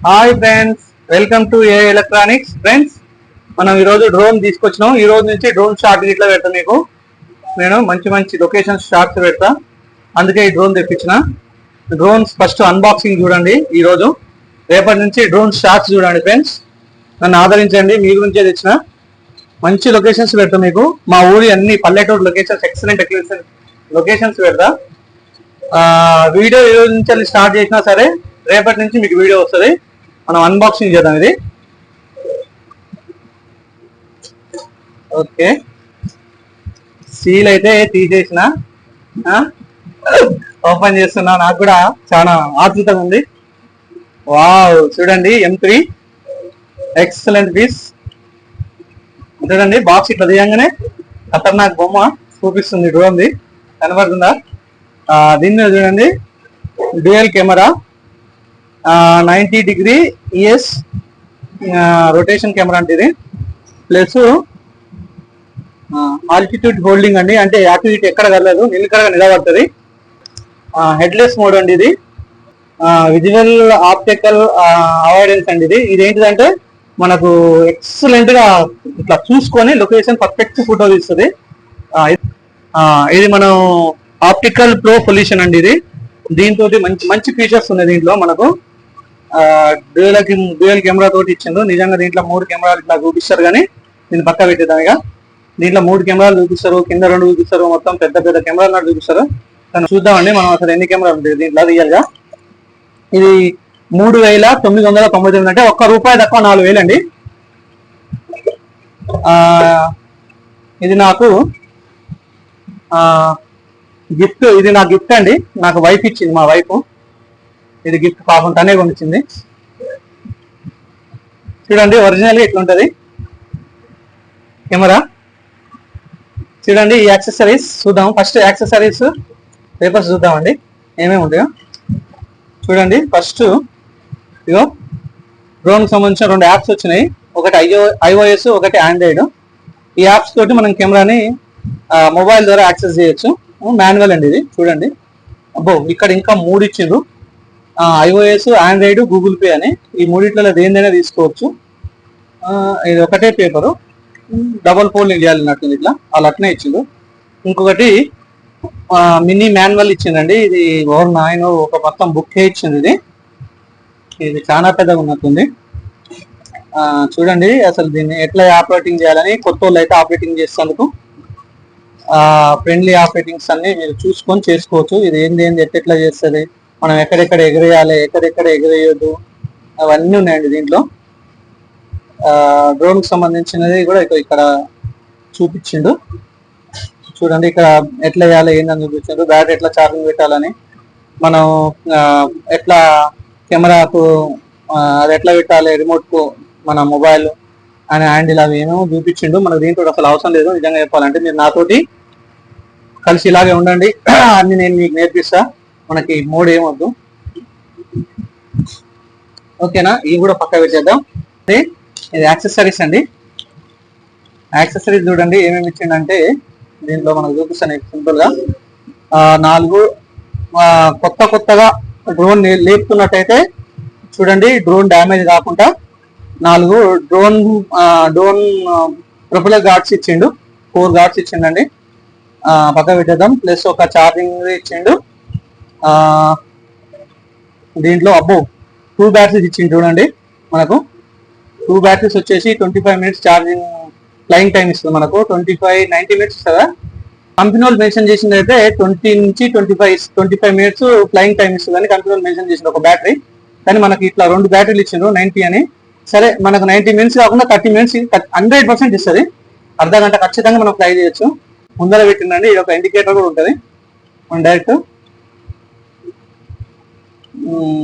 Hi friends, welcome to A electronics. Friends, మనం ఈరోజు drone తీసుకొచ్చినాం. ఈ రోజు నుంచి డ్రోన్ షాట్ ఇట్లా పెడతా. మీకు నేను మంచి మంచి లొకేషన్ షాట్స్ పెడతా, అందుకే ఈ డ్రోన్ తెప్పించిన. డ్రోన్స్ ఫస్ట్ అన్బాక్సింగ్ చూడండి ఈరోజు, రేపటి నుంచి డ్రోన్ షాట్స్ చూడండి. ఫ్రెండ్స్, నన్ను ఆదరించండి, మీ గురించే తెచ్చిన. మంచి లొకేషన్స్ పెడతా మీకు. మా ఊరి అన్ని పల్లెటూరు లొకేషన్స్, ఎక్సలెంట్ లొకేషన్స్ పెడతా. వీడియో ఈ రోజు నుంచి స్టార్ట్ చేసినా సరే, రేపటి నుంచి మీకు వీడియో వస్తుంది. మనం అన్బాక్సింగ్ చేద్దాం. ఇది ఓకే, సీల్ అయితే తీసేసిన, ఓపెన్ చేస్తున్నా. నాకు కూడా చాలా ఆతృతగా ఉంది. వావ్, చూడండి M3 ఎక్సలెంట్ పీస్. చూడండి బాక్స్ ఇట్లా తీయంగానే ఖతర్నాక్ బొమ్మ చూపిస్తుంది. డ్రోన్ది కనబడుతుందా? దీని మీద చూడండి, dual camera, 90 degree ES rotation camera అంటే ఇది. ప్లస్ ఆల్టిట్యూడ్ హోల్డింగ్ అండి, అంటే యాక్టివిటీ ఎక్కడ కలలేదు, నిలకడగా నిలబడుతుంది. హెడ్లెస్ మోడ్ అండి ఇది. విజువల్ ఆప్టికల్ అవాయిడెన్స్ అండి ఇది. ఇదేంటిదంటే మనకు ఎక్సలెంట్ గా ఇట్లా చూసుకొని లొకేషన్ పర్ఫెక్ట్ ఫోటో తీస్తుంది. ఇది మనం ఆప్టికల్ ప్రో పొల్యూషన్ అండి ఇది. దీంతో మంచి మంచి ఫీచర్స్ ఉన్నాయి దీంట్లో. మనకు డ్యూయల్ కెమెరా తోటి ఇచ్చిండు. నిజంగా దీంట్లో 3 కెమెరాలు ఇట్లా చూపిస్తారు, కానీ దీన్ని పక్క పెట్టేద్దాం. ఇక దీంట్లో 3 కెమెరాలు చూపిస్తారు, కింద 2 చూపిస్తారు, మొత్తం పెద్ద పెద్ద కెమెరాలు చూపిస్తారు. కానీ చూద్దామండి మనం అసలు ఎన్ని కెమెరాలు ఉంటాయి దీంట్లో రియల్ గా. ఇది 3,999 అంటే ₹1 తక్కువ 4,000 అండి. ఇది నాకు గిఫ్ట్, ఇది నా గిఫ్ట్ అండి. నాకు వైఫ్ ఇచ్చింది, మా వైఫ్. ఇది గిఫ్ట్ పాపం తనే కొనిచ్చింది. చూడండి ఒరిజినల్ గా ఎట్లుంటది కెమెరా. చూడండి ఈ యాక్సెసరీస్ చూద్దాం. ఫస్ట్ యాక్సెసరీస్ పేపర్స్ చూద్దామండి ఏమేమి ఉంటాయో. చూడండి ఫస్ట్ ఇగో డ్రోన్ కి సంబంధించిన 2 యాప్స్ వచ్చినాయి. ఒకటి iOS, ఒకటి ఆండ్రాయిడ్. ఈ యాప్స్ తోటి మనం కెమెరాని మొబైల్ ద్వారా యాక్సెస్ చేయొచ్చు. మాన్యువల్ అండి ఇది. చూడండి అబ్బో, ఇక్కడ ఇంకా 3 ఇచ్చిండ్రు. iOS, ఆండ్రాయిడ్, గూగుల్ పే అని. ఈ 3 దేనిదైనా తీసుకోవచ్చు. ఇది ఒకటే పేపరు, డబల్ ఫోల్డింగ్ చేయాలన్నట్టుంది ఇట్లా, వాళ్ళు అట్నే ఇచ్చిండు. ఇంకొకటి మినీ మాన్యువల్ ఇచ్చిందండి. ఇది నాయన ఒక మొత్తం బుక్ ఇచ్చింది. ఇది చాలా పెద్దగా ఉన్నట్టుంది. చూడండి అసలు దీన్ని ఎట్లా ఆపరేటింగ్ చేయాలని కొత్త వాళ్ళు అయితే ఆపరేటింగ్ చేసేందుకు ఫ్రెండ్లీ ఆపరేటింగ్స్ అన్ని మీరు చూసుకొని చేసుకోవచ్చు. ఇది ఏంది ఎట్లా చేస్తుంది, మనం ఎక్కడెక్కడ ఎగరేయాలి, ఎక్కడెక్కడ ఎగరేయద్దు, అవన్నీ ఉన్నాయండి దీంట్లో. డ్రోన్ కి సంబంధించినది కూడా ఇక్కడ చూపించిండు. చూడండి ఇక్కడ ఎట్లా వేయాలి ఏందని చూపించారు. బ్యాటరీ ఎట్లా ఛార్జింగ్ పెట్టాలని, మనం ఎట్లా కెమెరాకు అది ఎట్లా పెట్టాలి, రిమోట్ కు మన మొబైల్ అని హ్యాండిల్ అవి ఏమో చూపించిండు. మనకు దీంతో అసలు అవసరం లేదు నిజంగా చెప్పాలంటే. మీరు నాతోటి కలిసి ఇలాగే ఉండండి, అన్ని నేను మీకు నేర్పిస్తా. మనకి మోడ్ ఏమొద్దు, ఓకేనా? ఇవి కూడా పక్క పెట్టేద్దాం. ఇది యాక్సెసరీస్ అండి. యాక్సెసరీస్ చూడండి ఏమేమి ఇచ్చిండంటే, దీంట్లో మనకు చూపిస్తాను సింపుల్ గా. 4 కొత్తగా డ్రోన్ లేపుతున్నట్టయితే చూడండి, డ్రోన్ డ్యామేజ్ కాకుండా 4 డ్రోన్ ప్రొపెల్లర్ గార్డ్స్ ఇచ్చిండు. 4 గార్డ్స్ ఇచ్చిండండి. పక్క పెట్టేద్దాం. ప్లస్ ఒక ఛార్జింగ్ ఇచ్చిండు. దీంట్లో అబ్బో 2 బ్యాటరీస్ ఇచ్చిండు. చూడండి మనకు 2 బ్యాటరీస్ వచ్చేసి 25 మినిట్స్ ఛార్జింగ్ ఫ్లయింగ్ టైం ఇస్తుంది. మనకు 90 మినిట్స్ కదా. కంపెనీ వాళ్ళు మెన్షన్ చేసింది అయితే 20 నుంచి 25 మినిట్స్ ఫ్లయింగ్ టైం ఇస్తుంది అని కంపెనీ వాళ్ళు మెన్షన్ చేసింది ఒక బ్యాటరీ. కానీ మనకి ఇట్లా 2 బ్యాటరీలు ఇచ్చిండ్రు 90 అని. సరే, మనకు 90 మినిట్స్ కాకుండా 30 మినిట్స్ 100% ఇస్తుంది. అర్ధ గంట ఖచ్చితంగా మనం ఫ్లై చేయొచ్చు. ముందర పెట్టిందండి. ఇది ఒక ఇండికేటర్ కూడా ఉంటుంది. మనం డైరెక్ట్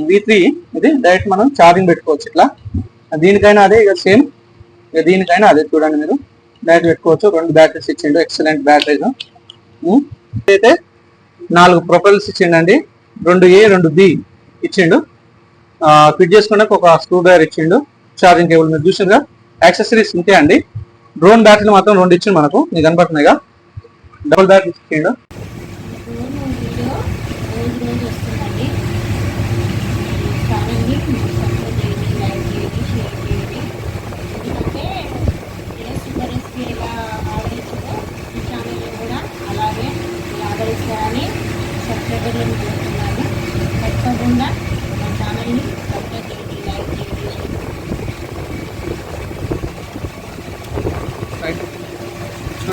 V3 ఇది డైరెక్ట్ మనం ఛార్జింగ్ పెట్టుకోవచ్చు. ఇట్లా దీనికైనా అదే, ఇక సేమ్ దీనికైనా అదే. చూడండి మీరు డైరెక్ట్ పెట్టుకోవచ్చు. 2 బ్యాటరీస్ ఇచ్చిండు, ఎక్సలెంట్ బ్యాటరీస్. అయితే 4 ప్రొపెల్స్ ఇచ్చిండండి. 2A 2B ఇచ్చిండు. ఫిట్ చేసుకోవడానికి ఒక స్క్రూ డ్రైవర్ ఇచ్చిండు, ఛార్జింగ్ కేబుల్. మీరు చూసారుగా యాక్సెసరీస్ ఇంతే అండి. డ్రోన్ బ్యాటరీలు మాత్రం 2 ఇచ్చిండు మనకు, మీకు కనపడుతున్నాయిగా. డబుల్ బ్యాటరీ ఇచ్చిండు.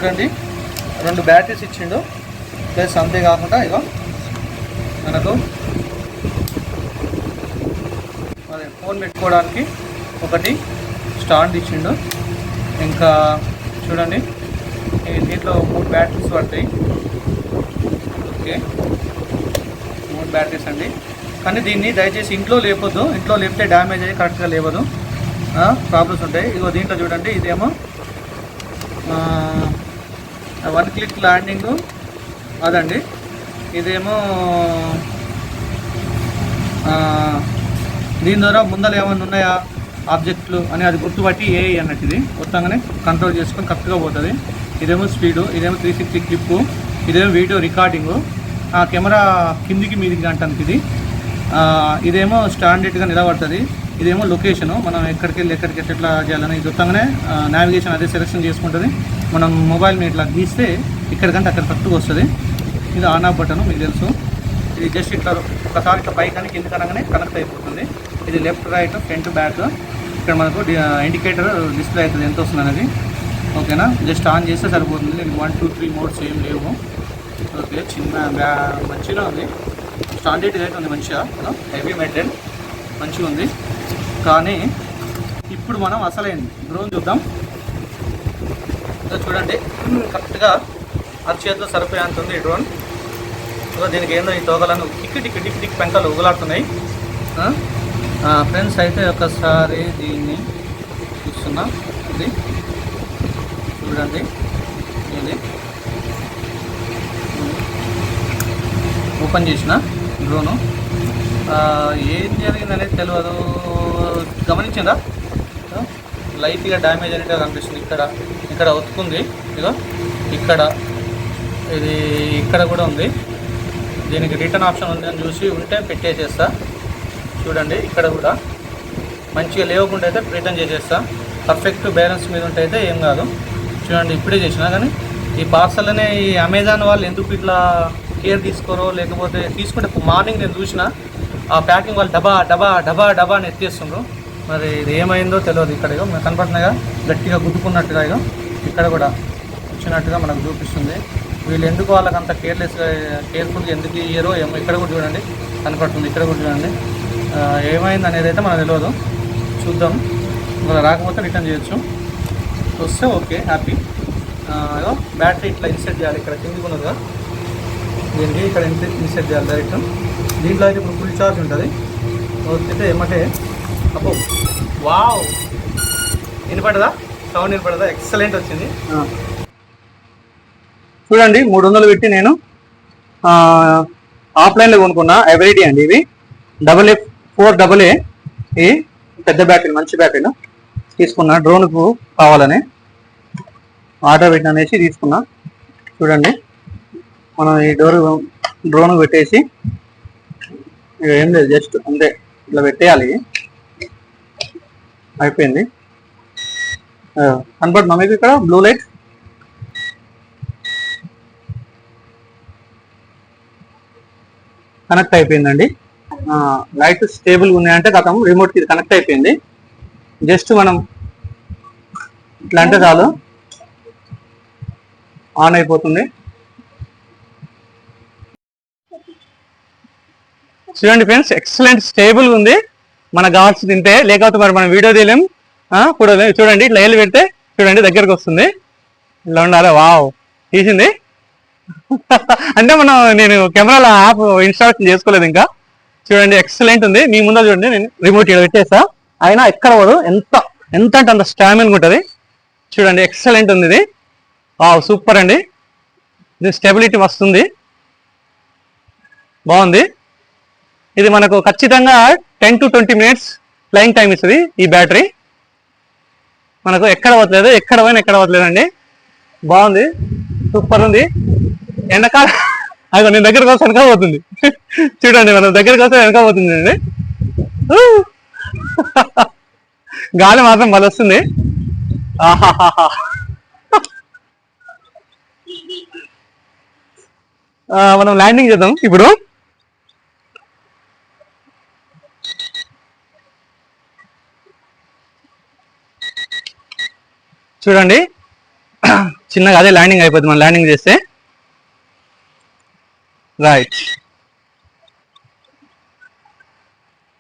చూడండి 2 బ్యాటరీస్ ఇచ్చిండు. ప్లస్ అంతేకాకుండా ఇగో మనకు అదే ఫోన్ పెట్టుకోవడానికి ఒకటి స్టాండ్ ఇచ్చిండు. ఇంకా చూడండి దీంట్లో 3 బ్యాటరీస్ పడతాయి. ఓకే 3 బ్యాటరీస్ అండి. కానీ దీన్ని దయచేసి ఇంట్లో లేపొద్దు. ఇంట్లో లేపితే డ్యామేజ్ అయ్యి కరెక్ట్గా లేవదు, ప్రాబ్లమ్స్ ఉంటాయి. ఇగో దీంట్లో చూడండి ఇదేమో 1 క్లిక్ ల్యాండింగు అదండి. ఇదేమో దీని ద్వారా ముందర ఏమైనా ఉన్నాయా ఆబ్జెక్టులు అని అది గుర్తుపట్టి ఏఐ అన్నట్టు ఇది మొత్తంగానే కంట్రోల్ చేసుకొని కరెక్ట్గా పోతుంది. ఇదేమో స్పీడు, ఇదేమో 360 క్లిప్పు, ఇదేమో వీడియో రికార్డింగు, కెమెరా కిందికి మీదికి అంటానికి ఇది. ఇదేమో స్టాండర్డ్గా నిలబడుతుంది. ఇదేమో లొకేషను, మనం ఎక్కడికి వెళ్ళి ఎక్కడికి ఎట్లా చేయాలని ఇది మొత్తంగానే నావిగేషన్ అదే సెలెక్షన్ చేసుకుంటుంది. మనం మొబైల్ని ఇట్లా గీస్తే ఇక్కడికంటే అక్కడ కరెక్ట్గా వస్తుంది. ఇది ఆన్ ఆఫ్ బటన్ మీకు తెలుసు. ఇది జస్ట్ ఇట్లా ఒకసారి ఇట్లా పైకి కానీ కింద కనగానే కనెక్ట్ అయిపోతుంది. ఇది లెఫ్ట్ రైట్ ఫ్రంట్ బ్యాక్. ఇక్కడ మనకు ఇండికేటర్ డిస్ప్లే అవుతుంది ఎంత వస్తుంది అనేది. ఓకేనా, జస్ట్ ఆన్ చేస్తే సరిపోతుంది. దీనికి 1 2 3 మోడ్స్ ఏం లేవు. ఓకే, చిన్న మంచిగా ఉంది. స్టాండర్డ్ అయితే ఉంది మంచిగా, హెవీ మెటీరియల్ మంచిగా ఉంది. కానీ ఇప్పుడు మనం అసలైంది డ్రోన్ చూద్దాం. చూడండి కరెక్ట్గా అరచేతిలో సరిపోయేంత ఉంది ఈ డ్రోన్. దీనికి ఏందో ఈ తోకలను టిక్ టిక్ టిక్ టిక్ పెంకలు ఉగులాడుతున్నాయి. ఫ్రెండ్స్ అయితే ఒకసారి దీన్ని చూస్తున్నా. ఇది చూడండి, ఇది ఓపెన్ చేసిన డ్రోను. ఏం జరిగిందనేది తెలియదు. గమనించిందా, లైట్గా డ్యామేజ్ అనేటిగా కనిపిస్తుంది. ఇక్కడ ఒత్తుకుంది, ఇదో ఇక్కడ, ఇది ఇక్కడ కూడా ఉంది. దీనికి రిటర్న్ ఆప్షన్ ఉంది అని చూసి ఉంటే పెట్టేసేస్తా. చూడండి ఇక్కడ కూడా మంచిగా లేవకుండా అయితే రిటర్న్ చేసేస్తా. పర్ఫెక్ట్ బ్యాలెన్స్ మీద ఉంటే అయితే ఏం కాదు. చూడండి ఇప్పుడే చేసినా. కానీ ఈ పార్సల్నే ఈ అమెజాన్ వాళ్ళు ఎందుకు ఇట్లా కేర్ తీసుకోరో, లేకపోతే తీసుకుంటే మార్నింగ్ నేను చూసిన ఆ ప్యాకింగ్ వాళ్ళు డబా డబా డబా డబా అని ఎత్తేస్తుండ్రు. మరి ఇది ఏమైందో తెలియదు. ఇక్కడ మనకు కనపడుతున్నాయిగా గట్టిగా గుద్దుకున్నట్టుగా, ఇక ఇక్కడ కూడా వచ్చినట్టుగా మనకు చూపిస్తుంది. వీళ్ళు ఎందుకు వాళ్ళకి అంత కేర్ఫుల్గా ఎందుకు ఇయ్యరో ఏమో. ఇక్కడ కూడా చూడండి కనపడుతుంది, ఇక్కడ కూడా చూడండి. ఏమైంది అనేది అయితే మనకు తెలియదు. చూద్దాం, ఇంకా రాకపోతే రిటర్న్ చేయొచ్చు, వస్తే ఓకే హ్యాపీ. బ్యాటరీ ఇట్లా ఇన్సెట్ చేయాలి. ఇక్కడ కిందికి ఉన్నదిగా, దీనికి ఇక్కడ ఇన్సెట్ చేయాలి డైరెక్ట్. దీంట్లో అయితే ఇప్పుడు ఫుల్ ఛార్జ్ ఉంటుంది. వస్తే ఏమంటే అబ్బో వావ్, వినపడదా సౌండ్, వినపడదా? ఎక్సలెంట్ వచ్చింది. చూడండి 300 పెట్టి నేను ఆఫ్లైన్లో కొనుక్కున్నా. ఎవరిటీ అండి ఇవి, FF4AA. ఈ పెద్ద బ్యాటరీ, మంచి బ్యాటరీలో తీసుకున్నా. డ్రోన్కు కావాలని ఆర్డర్ పెట్టిన అనేసి తీసుకున్నా. చూడండి మనం ఈ డ్రోన్ పెట్టేసి ఏం లేదు, జస్ట్ అంతే ఇట్లా పెట్టేయాలి. అయిపోయింది. కనపడుతుందా మీకు ఇక్కడ బ్లూ లైట్? కనెక్ట్ అయిపోయిందండి. లైట్ స్టేబుల్గా ఉన్నాయంటే గతం రిమోట్కి ఇది కనెక్ట్ అయిపోయింది. జస్ట్ మనం ఇట్లా అంటే చాలు ఆన్ అయిపోతుంది. చూడండి ఫ్రెండ్స్, ఎక్సలెంట్ స్టేబుల్గా ఉంది. మన కావాల్సి తింటే, లేకపోతే మరి మనం వీడియో తీయలేం కూడా. చూడండి ఇట్లా ఏళ్ళు పెడితే చూడండి దగ్గరకు వస్తుంది. ఇలా ఉండాలి. వావ్, తీసింది. అంటే నేను కెమెరాలో యాప్ ఇన్స్టాల్ చేసుకోలేదు ఇంకా. చూడండి ఎక్సలెంట్ ఉంది. మీ ముందు చూడండి, నేను రిమోట్ ఇక్కడ పెట్టేస్తా, అయినా ఎక్కడ పోదు. ఎంత అంటే అంత స్టామినా ఉంటుంది. చూడండి ఎక్సలెంట్ ఉంది ఇది. వావ్, సూపర్ అండి. ఇది స్టెబిలిటీ వస్తుంది, బాగుంది. ఇది మనకు ఖచ్చితంగా 10 to 20 minutes ఫ్లయింగ్ టైం ఇస్తుంది. ఈ బ్యాటరీ మనకు ఎక్కడ పోతలేదు, ఎక్కడ పోయినా ఎక్కడ పోతలేదండి. బాగుంది, సూపర్ ఉంది. ఎండాకాలం అది నేను దగ్గరకు వస్తే వెనక పోతుంది. చూడండి మనం దగ్గరకు వస్తే వెనక పోతుంది అండి. గాలి మాత్రం మళ్ళీ వస్తుంది. ఆహాహా, మనం ల్యాండింగ్ చేద్దాం ఇప్పుడు. చూడండి చిన్నగా అదే ల్యాండింగ్ అయిపోద్ది మనం ల్యాండింగ్ చేస్తే. రైట్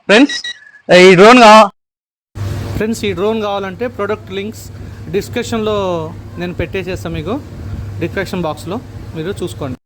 ఫ్రెండ్స్, ఈ డ్రోన్ కావాలంటే ప్రొడక్ట్ లింక్స్ డిస్క్రిప్షన్లో నేను పెట్టేసేస్తాను, మీకు డిస్క్రిప్షన్ బాక్స్లో మీరు చూసుకోండి.